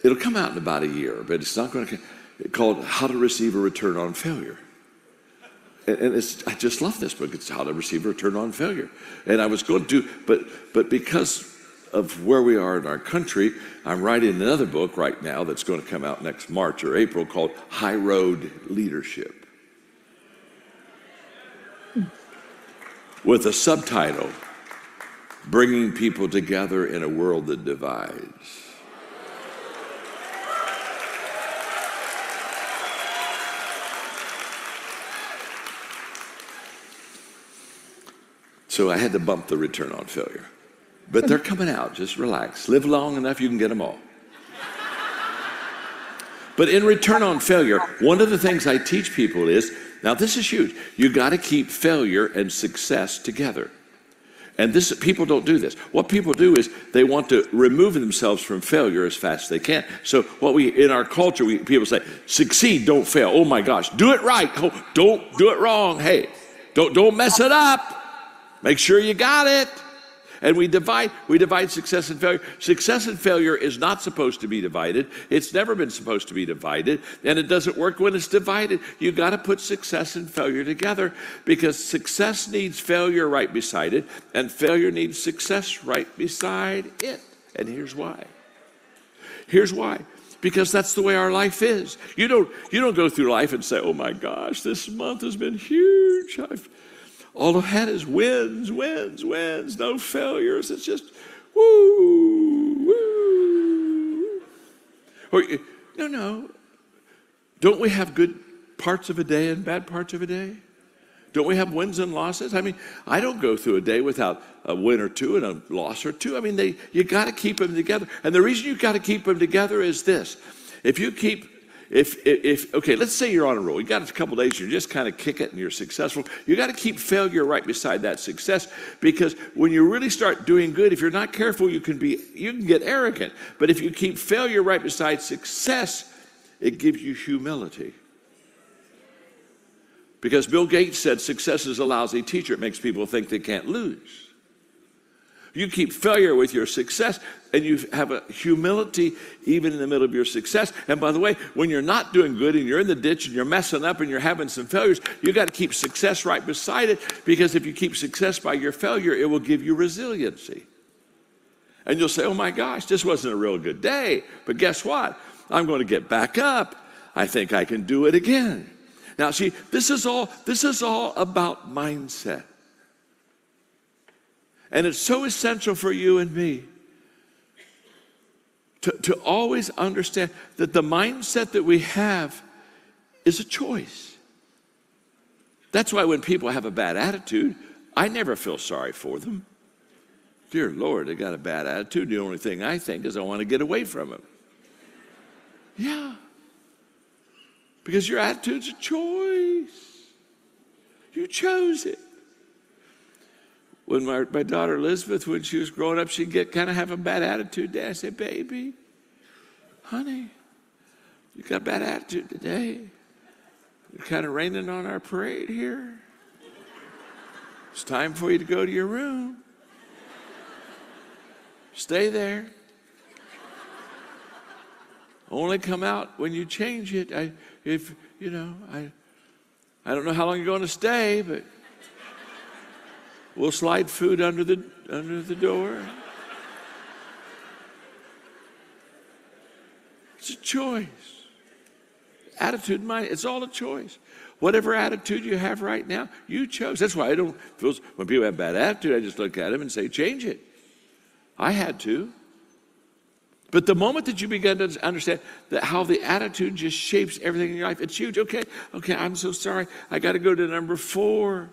It'll come out in about a year, but it's not going to. Called How to Receive a Return on Failure. And I just love this book. It's How to Receive a Return on Failure. And I was going to, but because of where we are in our country, I'm writing another book right now that's going to come out next March or April called High Road Leadership. With a subtitle, Bringing People Together in a World That Divides. So I had to bump the return on failure. But they're coming out. Just relax. Live long enough, you can get them all. But in return on failure, one of the things I teach people is, now this is huge, you got to keep failure and success together. And people don't do this. What people do is they want to remove themselves from failure as fast as they can. So in our culture, people say, succeed, don't fail. Oh my gosh, do it right. Oh, don't do it wrong. Hey, don't mess it up. Make sure you got it. And we divide success and failure. Success and failure is not supposed to be divided. It's never been supposed to be divided. And it doesn't work when it's divided. You got to put success and failure together because success needs failure right beside it, and failure needs success right beside it. And here's why. Here's why. Because that's the way our life is. You don't go through life and say, oh my gosh, this month has been huge. All I've had is wins, no failures. It's just woo, woo. Or, no. Don't we have good parts of a day and bad parts of a day? Don't we have wins and losses? I mean, I don't go through a day without a win or two and a loss or two. I mean, you got to keep them together. And the reason you got to keep them together is this. Okay, let's say you're on a roll. You got a couple days, you just kind of kick it and you're successful. You got to keep failure right beside that success because when you really start doing good, if you're not careful, you can get arrogant. But if you keep failure right beside success, it gives you humility. Because Bill Gates said success is a lousy teacher. It makes people think they can't lose. You keep failure with your success, and you have a humility even in the middle of your success. And by the way, when you're not doing good and you're in the ditch and you're messing up and you're having some failures, you got to keep success right beside it, because if you keep success by your failure, it will give you resiliency. And you'll say, oh my gosh, this wasn't a real good day, but guess what? I'm going to get back up. I think I can do it again. Now see, this is all about mindset. And it's so essential for you and me to always understand that the mindset that we have is a choice. That's why when people have a bad attitude, I never feel sorry for them. Dear Lord, they got a bad attitude. The only thing I think is I want to get away from them. Yeah. Because your attitude's a choice. You chose it. When my daughter Elizabeth, when she was growing up, she'd have a bad attitude. Dad, I said, baby, honey, you got a bad attitude today. You're kind of raining on our parade here. It's time for you to go to your room. Stay there. Only come out when you change it. I don't know how long you're going to stay, but we'll slide food under the door. It's a choice. Attitude, mind, it's all a choice. Whatever attitude you have right now, you chose. That's why I don't feel, when people have bad attitude, I just look at them and say, change it. I had to. But the moment that you begin to understand that how the attitude just shapes everything in your life, it's huge. Okay, I'm so sorry. I got to go to number 4.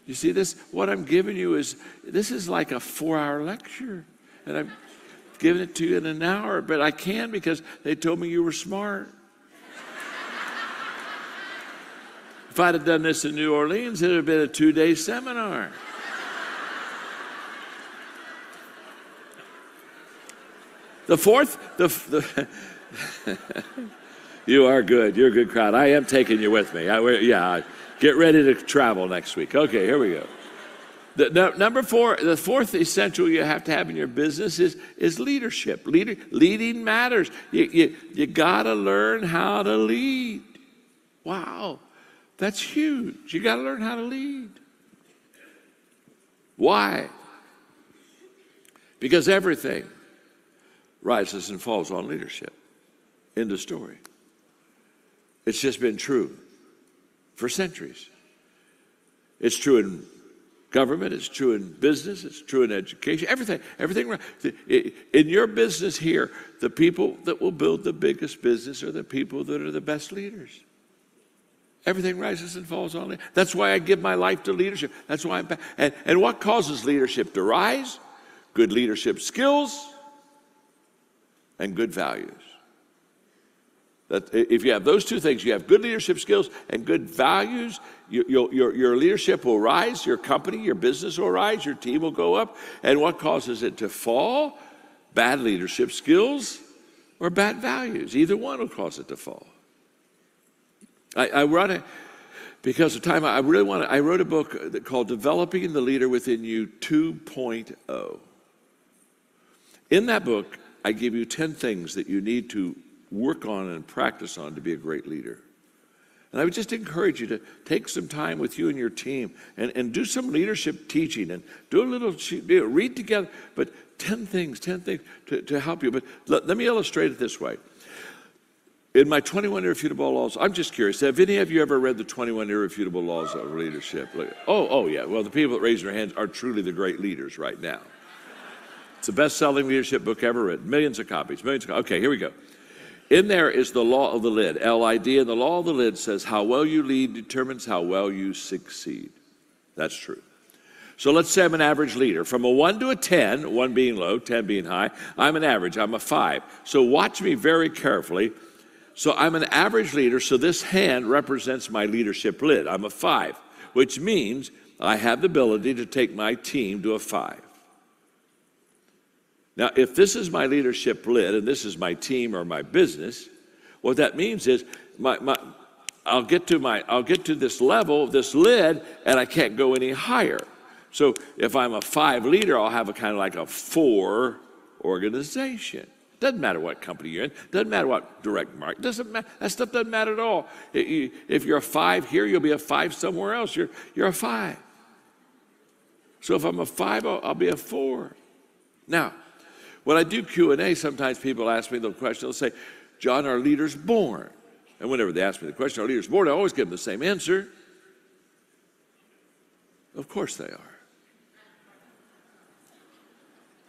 You see this? What I'm giving you this is like a 4-hour lecture. And I'm giving it to you in an hour, but I can because they told me you were smart. If I'd have done this in New Orleans, it would have been a 2-day seminar. The fourth, you are good. You're a good crowd. I am taking you with me. Get ready to travel next week. Okay, here we go. Number 4, the fourth essential you have to have in your business is leadership. Leading matters. You got to learn how to lead. Wow. That's huge. You got to learn how to lead. Why? Because everything rises and falls on leadership. End of story. It's just been true for centuries. It's true in government, it's true in business, it's true in education, everything. In your business here, the people that will build the biggest business are the people that are the best leaders. Everything rises and falls on it. That's why I give my life to leadership. That's why and what causes leadership to rise? Good leadership skills and good values. That if you have those two things, you have good leadership skills and good values, your leadership will rise, your company, your business will rise, your team will go up. And what causes it to fall? Bad leadership skills or bad values. Either one will cause it to fall. Because of time, I wrote a book called Developing the Leader Within You 2.0. In that book, I give you 10 things that you need to work on and practice on to be a great leader. And I would just encourage you to take some time with you and your team and do some leadership teaching and do a little, read together, but 10 things to help you. But let me illustrate it this way. In my 21 irrefutable laws, I'm just curious, have any of you ever read the 21 irrefutable laws of leadership? Oh yeah, well, the people that raise their hands are truly the great leaders right now. It's the best-selling leadership book ever written. Millions of copies. Okay, here we go. In there is the law of the lid, L-I-D, and the law of the lid says how well you lead determines how well you succeed. That's true. So let's say I'm an average leader. From a 1 to a 10, 1 being low, 10 being high, I'm an average, I'm a 5. So watch me very carefully. So I'm an average leader, so this hand represents my leadership lid. I'm a 5, which means I have the ability to take my team to a 5. Now, if this is my leadership lid and this is my team or my business, what that means is I'll get to this level, this lid, and I can't go any higher. So if I'm a 5 leader, I'll have a kind of like a 4 organization. Doesn't matter what company you're in. Doesn't matter what direct market. Doesn't matter. That stuff doesn't matter at all. If you're a 5 here, you'll be a 5 somewhere else. You're a 5. So if I'm a 5, I'll be a 4. Now, when I do Q&A, sometimes people ask me the question. They'll say, "John, are leaders born?" And whenever they ask me the question, "Are leaders born?" I always give them the same answer. Of course they are.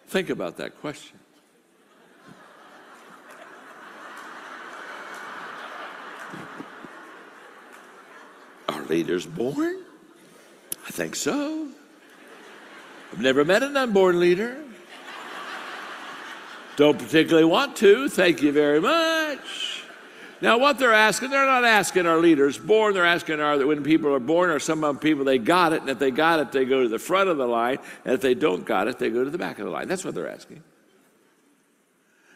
Think about that question. Are leaders born? I think so. I've never met an unborn leader. Don't particularly want to. Thank you very much. Now, what they're asking, they're not asking are leaders born. They're asking when people are born, are some of them people they got it, and if they got it, they go to the front of the line, and if they don't got it, they go to the back of the line. That's what they're asking.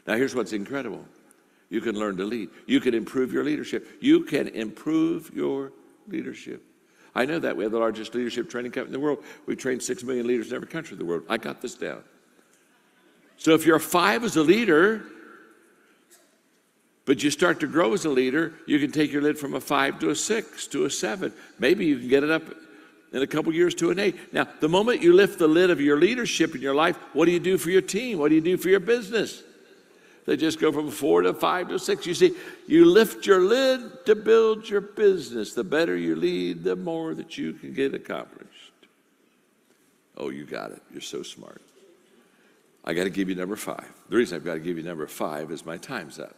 Now, here's what's incredible. You can learn to lead. You can improve your leadership. You can improve your leadership. I know that. We have the largest leadership training company in the world. We train 6 million leaders in every country in the world. I got this down. So if you're a 5 as a leader, but you start to grow as a leader, you can take your lid from a 5 to a 6 to a 7. Maybe you can get it up in a couple years to an 8. Now, the moment you lift the lid of your leadership in your life, what do you do for your team? What do you do for your business? They just go from a 4 to a 5 to a 6. You see, you lift your lid to build your business. The better you lead, the more that you can get accomplished. Oh, you got it. You're so smart. I got to give you number 5. The reason I've got to give you number 5 is my time's up.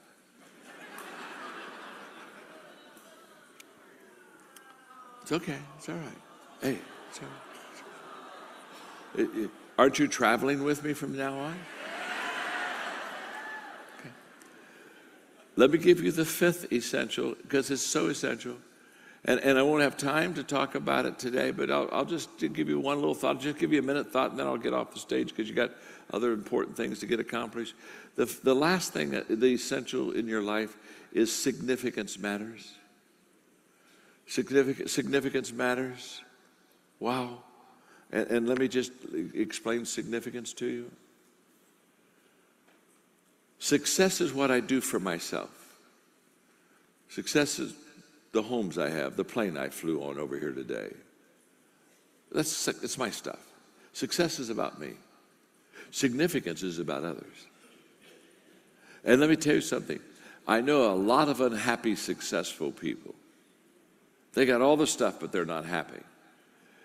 It's okay. It's all right. Hey, it's all right. Aren't you traveling with me from now on? Okay. Let me give you the 5th essential, because it's so essential. And I won't have time to talk about it today, but I'll just give you one little thought. I'll just give you a minute thought, and then I'll get off the stage because you got other important things to get accomplished. The last thing, the essential in your life, is significance matters. Significance matters. Wow. And let me just explain significance to you. Success is what I do for myself. Success is the homes I have, the plane I flew on over here today. It's my stuff. Success is about me. Significance is about others. And let me tell you something. I know a lot of unhappy, successful people. They got all the stuff, but they're not happy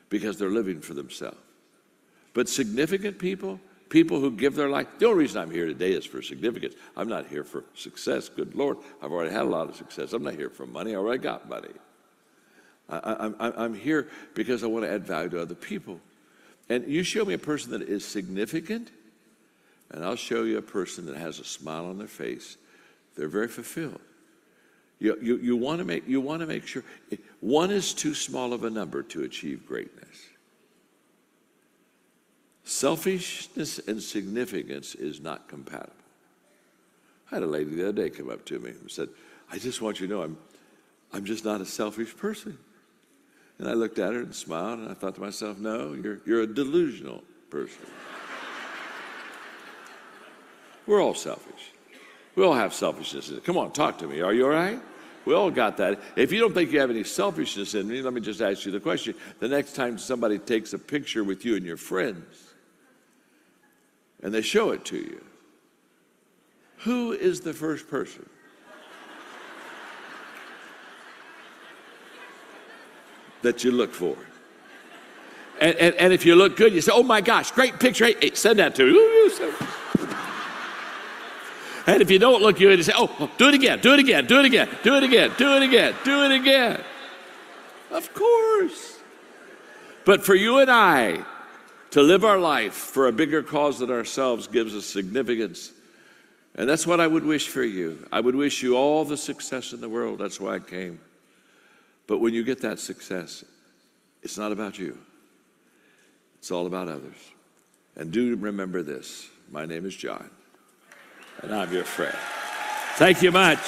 because they're living for themselves. But significant people, people who give their life, the only reason I'm here today is for significance. I'm not here for success. Good Lord, I've already had a lot of success. I'm not here for money. I already got money. I'm here because I want to add value to other people. And you show me a person that is significant, and I'll show you a person that has a smile on their face. They're very fulfilled. You want to make sure one is too small of a number to achieve greatness. Selfishness and significance is not compatible. I had a lady the other day come up to me and said, "I just want you to know I'm just not a selfish person." And I looked at her and smiled, and I thought to myself, "No, you're a delusional person." We're all selfish. We all have selfishness in it. Come on, talk to me. Are you all right? We all got that. If you don't think you have any selfishness in me, let me just ask you the question. The next time somebody takes a picture with you and your friends, and they show it to you, who is the first person? That you look for? And if you look good, you say, "Oh my gosh, great picture. Hey, send that to me." And if you don't look good, you say, "Oh, do it again, do it again, do it again, do it again, do it again, do it again." Of course. But for you and I to live our life for a bigger cause than ourselves gives us significance. And that's what I would wish for you. I would wish you all the success in the world. That's why I came. But when you get that success, it's not about you. It's all about others. And do remember this. My name is John. And I'm your friend. Thank you much.